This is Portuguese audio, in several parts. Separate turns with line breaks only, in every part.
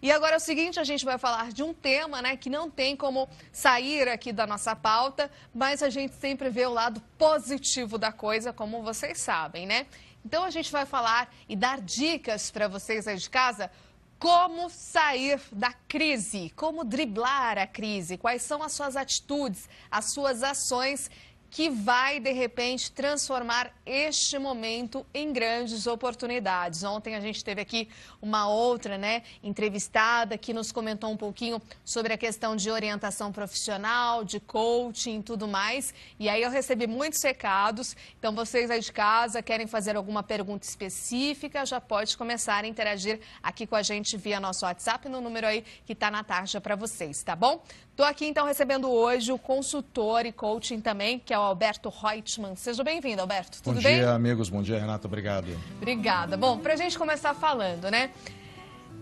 E agora é o seguinte, a gente vai falar de um tema, né, que não tem como sair aqui da nossa pauta, mas a gente sempre vê o lado positivo da coisa, como vocês sabem, né? Então a gente vai falar e dar dicas para vocês aí de casa como sair da crise, como driblar a crise, quais são as suas atitudes, as suas ações que vai, de repente, transformar este momento em grandes oportunidades. Ontem a gente teve aqui uma outra, entrevistada que nos comentou um pouquinho sobre a questão de orientação profissional, de coaching e tudo mais. E aí eu recebi muitos recados, então vocês aí de casa querem fazer alguma pergunta específica, já pode começar a interagir aqui com a gente via nosso WhatsApp no número aí que está na tarja para vocês, tá bom? Estou aqui então recebendo hoje o consultor e coaching também, que é o Alberto Reutemann. Seja bem-vindo, Alberto. Tudo bem?
Bom dia, amigos. Bom dia, Renata. Obrigado.
Obrigada. Bom, pra gente começar falando,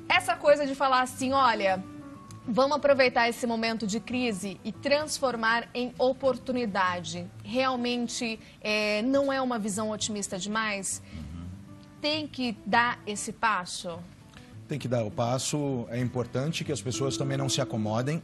essa coisa de falar assim, olha, vamos aproveitar esse momento de crise e transformar em oportunidade. Realmente não é uma visão otimista demais? Tem que dar esse passo?
Tem que dar o passo. É importante que as pessoas também não se acomodem,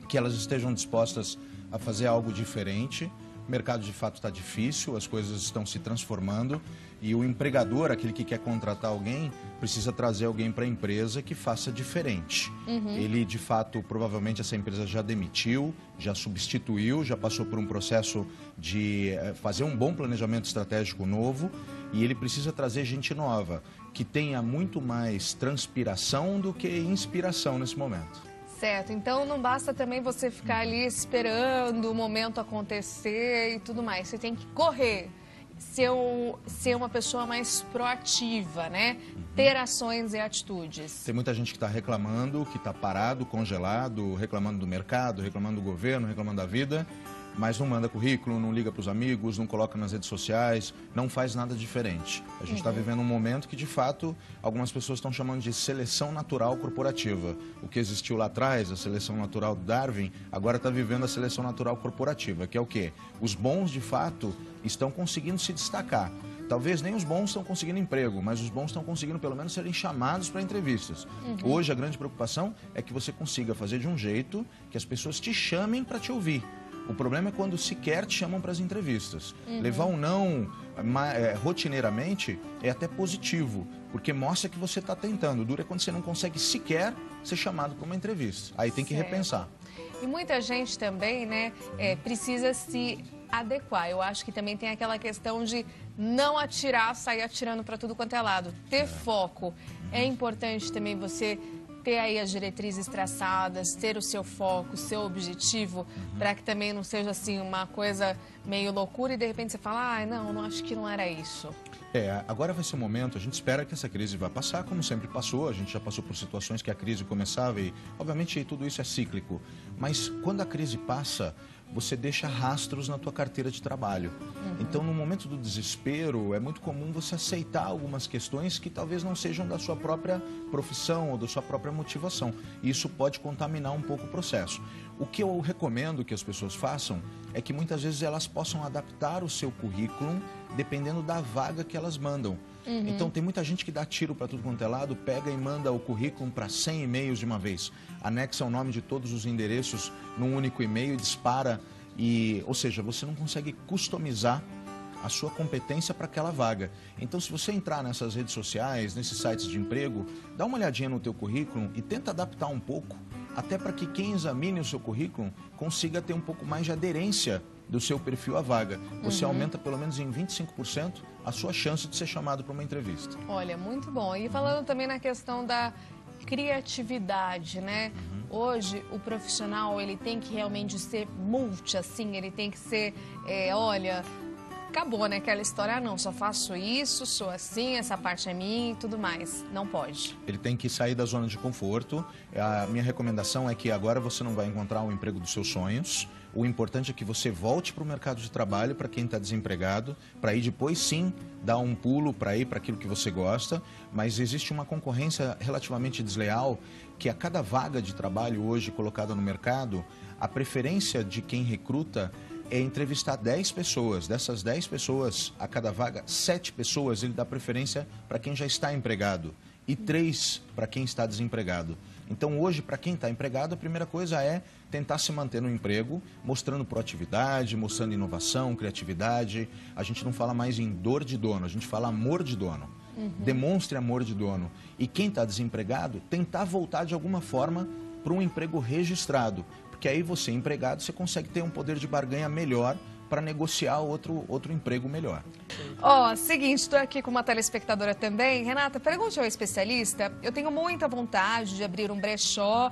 que elas estejam dispostas a fazer algo diferente. O mercado de fato está difícil, as coisas estão se transformando e o empregador, aquele que quer contratar alguém, precisa trazer alguém para a empresa que faça diferente. Ele, de fato, provavelmente essa empresa já demitiu, já substituiu, já passou por um processo de fazer um bom planejamento estratégico novo e ele precisa trazer gente nova, que tenha muito mais transpiração do que inspiração nesse momento.
Certo, então não basta também você ficar ali esperando o momento acontecer e tudo mais. Você tem que correr, ser uma pessoa mais proativa, ter ações e atitudes.
Tem muita gente que está reclamando, que está parado, congelado, reclamando do mercado, reclamando do governo, reclamando da vida, mas não manda currículo, não liga para os amigos, não coloca nas redes sociais, não faz nada diferente. A gente está vivendo um momento que, de fato, algumas pessoas estão chamando de seleção natural corporativa. O que existiu lá atrás, a seleção natural do Darwin, agora está vivendo a seleção natural corporativa, que é o quê? Os bons, de fato, estão conseguindo se destacar. Talvez nem os bons estão conseguindo emprego, mas os bons estão conseguindo pelo menos serem chamados para entrevistas. Hoje a grande preocupação é que você consiga fazer de um jeito que as pessoas te chamem para te ouvir. O problema é quando sequer te chamam para as entrevistas. Levar um não rotineiramente é até positivo, porque mostra que você está tentando. O duro é quando você não consegue sequer ser chamado para uma entrevista. Aí tem que repensar.
E muita gente também, precisa se adequar. Eu acho que também tem aquela questão de não atirar, sair atirando para tudo quanto é lado. Ter foco. É importante também você ter aí as diretrizes traçadas, ter o seu foco, o seu objetivo, para que também não seja assim uma coisa meio loucura e de repente você fala, não, acho que não era isso.
Agora vai ser um momento, a gente espera que essa crise vai passar, como sempre passou, a gente já passou por situações que a crise começava e, obviamente, tudo isso é cíclico, mas quando a crise passa, você deixa rastros na tua carteira de trabalho. Então, no momento do desespero, é muito comum você aceitar algumas questões que talvez não sejam da sua própria profissão ou da sua própria motivação. E isso pode contaminar um pouco o processo. O que eu recomendo que as pessoas façam é que muitas vezes elas possam adaptar o seu currículo dependendo da vaga que elas mandam. Então, tem muita gente que dá tiro para tudo quanto é lado, pega e manda o currículo para 100 e-mails de uma vez. Anexa o nome de todos os endereços num único e-mail e dispara. Ou seja, você não consegue customizar a sua competência para aquela vaga. Então, se você entrar nessas redes sociais, nesses sites de emprego, dá uma olhadinha no teu currículo e tenta adaptar um pouco, até para que quem examine o seu currículo consiga ter um pouco mais de aderência do seu perfil à vaga. Você aumenta pelo menos em 25% a sua chance de ser chamado para uma entrevista.
Olha, muito bom. E falando também na questão da criatividade, Hoje, o profissional, ele tem que realmente ser multi, assim, ele tem que ser, olha, acabou, aquela história, não, só faço isso, sou assim, essa parte é minha e tudo mais. Não pode.
Ele tem que sair da zona de conforto. A minha recomendação é que agora você não vai encontrar o emprego dos seus sonhos. O importante é que você volte para o mercado de trabalho para quem está desempregado, para ir depois sim dar um pulo para ir para aquilo que você gosta, mas existe uma concorrência relativamente desleal que a cada vaga de trabalho hoje colocada no mercado, a preferência de quem recruta é entrevistar 10 pessoas. Dessas 10 pessoas, a cada vaga, 7 pessoas ele dá preferência para quem já está empregado. e 3 para quem está desempregado. Então, hoje, para quem está empregado, a primeira coisa é tentar se manter no emprego, mostrando proatividade, mostrando inovação, criatividade. A gente não fala mais em dor de dono, a gente fala amor de dono. Demonstre amor de dono. E quem está desempregado, tentar voltar de alguma forma para um emprego registrado. Porque aí você, empregado, você consegue ter um poder de barganha melhor para negociar outro emprego melhor.
Seguinte, estou aqui com uma telespectadora também. Renata, pergunte ao especialista, eu tenho muita vontade de abrir um brechó.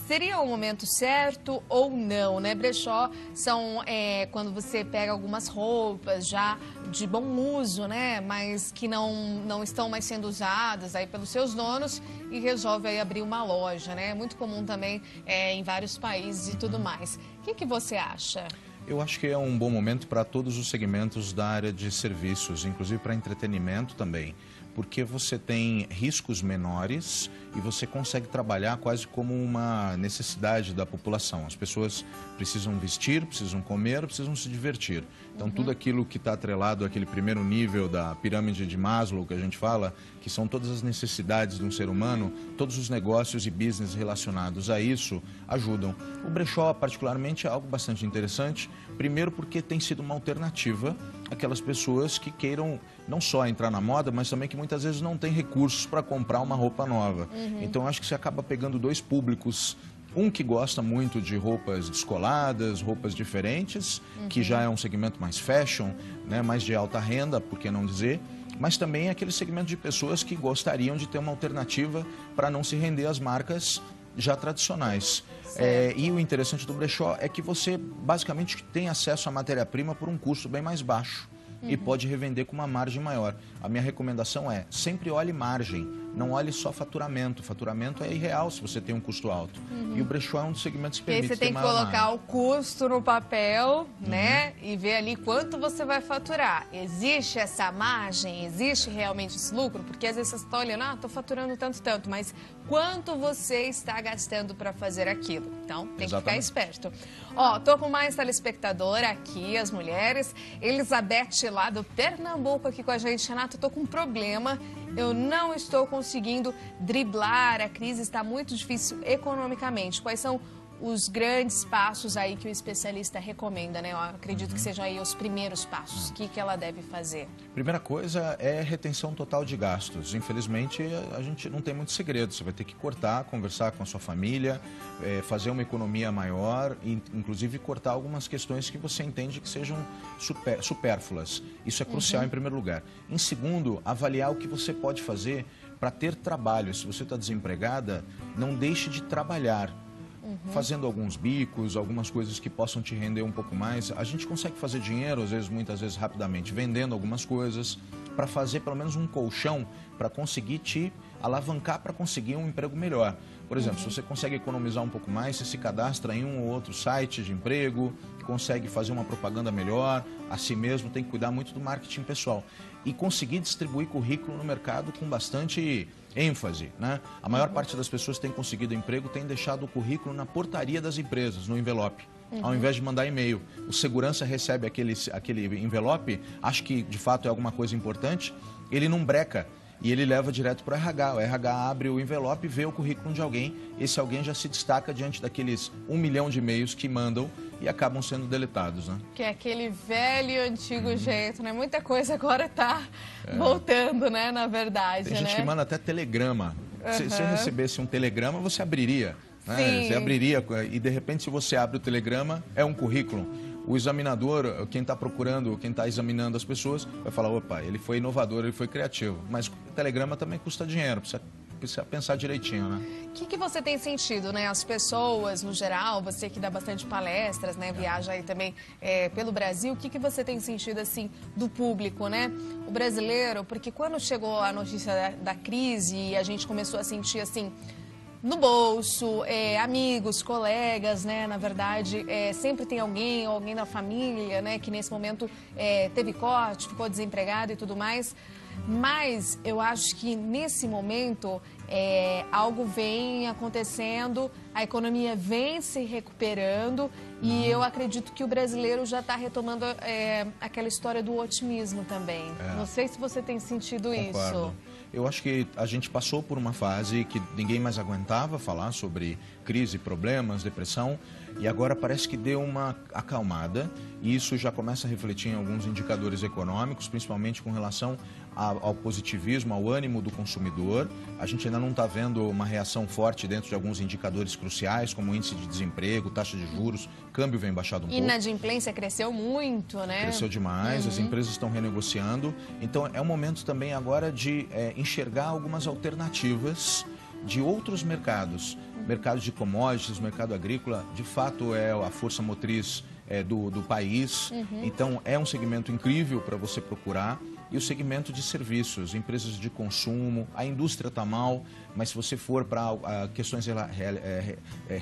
Seria o momento certo ou não, né? Brechó são quando você pega algumas roupas já de bom uso, né? Mas que não estão mais sendo usadas aí pelos seus donos e resolve aí abrir uma loja, né? É muito comum também em vários países e tudo mais. O que você acha?
Eu acho que é um bom momento para todos os segmentos da área de serviços, inclusive para entretenimento também, porque você tem riscos menores e você consegue trabalhar quase como uma necessidade da população. As pessoas precisam vestir, precisam comer, precisam se divertir. Então, tudo aquilo que está atrelado àquele primeiro nível da pirâmide de Maslow, que a gente fala, que são todas as necessidades de um ser humano, todos os negócios e business relacionados a isso ajudam. O brechó, particularmente, é algo bastante interessante, primeiro porque tem sido uma alternativa àquelas pessoas que queiram não só entrar na moda, mas também que muitas vezes não têm recursos para comprar uma roupa nova. Então, acho que você acaba pegando dois públicos. Um que gosta muito de roupas descoladas, roupas diferentes, que já é um segmento mais fashion, né, mais de alta renda, por que não dizer, mas também aquele segmento de pessoas que gostariam de ter uma alternativa para não se render às marcas já tradicionais. E o interessante do brechó é que você basicamente tem acesso à matéria-prima por um custo bem mais baixo e pode revender com uma margem maior. A minha recomendação é, sempre olhe margem, não olhe só faturamento. Faturamento é irreal se você tem um custo alto. E o brechó é um dos segmentos que permite
ter maior margem. Você tem que colocar o custo no papel, né? E ver ali quanto você vai faturar. Existe essa margem? Existe realmente esse lucro? Porque às vezes você está olhando, estou faturando tanto, mas quanto você está gastando para fazer aquilo? Então, tem que ficar esperto. Tô com mais telespectadora aqui, as mulheres. Elizabeth, lá do Pernambuco, aqui com a gente. Renato, estou com um problema. Eu não estou conseguindo driblar, a crise está muito difícil economicamente. Quais são os grandes passos aí que o especialista recomenda, né? Eu acredito que sejam aí os primeiros passos. O que ela deve fazer?
Primeira coisa é retenção total de gastos. Infelizmente, a gente não tem muito segredo. Você vai ter que cortar, conversar com a sua família, fazer uma economia maior, inclusive cortar algumas questões que você entende que sejam supérfluas. Isso é crucial em primeiro lugar. Em segundo, avaliar o que você pode fazer para ter trabalho. Se você está desempregada, não deixe de trabalhar. Fazendo alguns bicos, algumas coisas que possam te render um pouco mais. A gente consegue fazer dinheiro, muitas vezes rapidamente, vendendo algumas coisas, para fazer pelo menos um colchão, para conseguir te alavancar para conseguir um emprego melhor. Por exemplo, se você consegue economizar um pouco mais, você se cadastra em um ou outro site de emprego, consegue fazer uma propaganda melhor, a si mesmo tem que cuidar muito do marketing pessoal. E conseguir distribuir currículo no mercado com bastante ênfase, né? A maior parte das pessoas que têm conseguido emprego tem deixado o currículo na portaria das empresas, no envelope, ao invés de mandar e-mail. O segurança recebe aquele envelope, acha que de fato é alguma coisa importante, ele não breca e ele leva direto para o RH. O RH abre o envelope e vê o currículo de alguém. Esse alguém já se destaca diante daqueles 1 milhão de e-mails que mandam e acabam sendo deletados, né?
Que é aquele velho e antigo jeito, né? Muita coisa agora está voltando, né? Na verdade,
tem gente que manda até telegrama. Se você recebesse um telegrama, você abriria, né? Você abriria e, de repente, se você abre o telegrama, é um currículo. O examinador, quem está procurando, quem está examinando as pessoas, vai falar, opa, ele foi inovador, ele foi criativo. Mas o telegrama também custa dinheiro, precisa pensar direitinho, né?
O que você tem sentido, né? As pessoas, no geral, você que dá bastante palestras, né? Viaja aí também pelo Brasil, o que você tem sentido, assim, do público, né? O brasileiro, porque quando chegou a notícia da crise e a gente começou a sentir, assim, no bolso, amigos, colegas, né? Na verdade, sempre tem alguém da família, né? Que nesse momento teve corte, ficou desempregado e tudo mais. Mas eu acho que nesse momento algo vem acontecendo, a economia vem se recuperando e eu acredito que o brasileiro já está retomando aquela história do otimismo também. Não sei se você tem sentido isso.
Eu acho que a gente passou por uma fase que ninguém mais aguentava falar sobre crise, problemas, depressão, e agora parece que deu uma acalmada, e isso já começa a refletir em alguns indicadores econômicos, principalmente com relação ao positivismo, ao ânimo do consumidor. A gente ainda não está vendo uma reação forte dentro de alguns indicadores cruciais, como o índice de desemprego, taxa de juros, câmbio vem baixado um pouco.
Inadimplência cresceu muito, né?
Cresceu demais, as empresas estão renegociando. Então é um momento também agora de enxergar algumas alternativas de outros mercados. Mercado de commodities, mercado agrícola, de fato é a força motriz do país. Então é um segmento incrível para você procurar. E o segmento de serviços, empresas de consumo, a indústria está mal, mas se você for para questões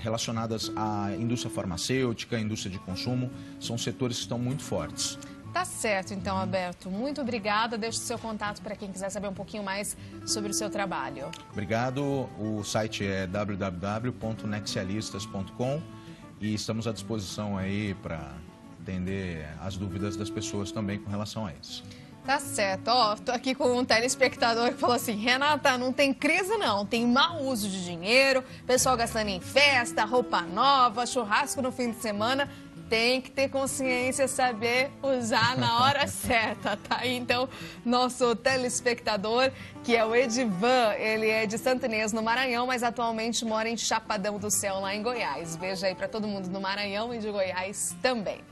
relacionadas à indústria farmacêutica, à indústria de consumo, são setores que estão muito fortes.
Tá certo, então, Alberto. Muito obrigada. Deixe o seu contato para quem quiser saber um pouquinho mais sobre o seu trabalho.
Obrigado. O site é www.nexialistas.com e estamos à disposição aí para atender as dúvidas das pessoas também com relação a isso.
Tá certo. Ó, tô aqui com um telespectador que falou assim: Renata, não tem crise não, tem mau uso de dinheiro, pessoal gastando em festa, roupa nova, churrasco no fim de semana. Tem que ter consciência, saber usar na hora certa, tá? Aí, então, nosso telespectador, que é o Edivan, ele é de Santa Inês, no Maranhão, mas atualmente mora em Chapadão do Céu, lá em Goiás. Beijo aí para todo mundo do Maranhão e de Goiás também.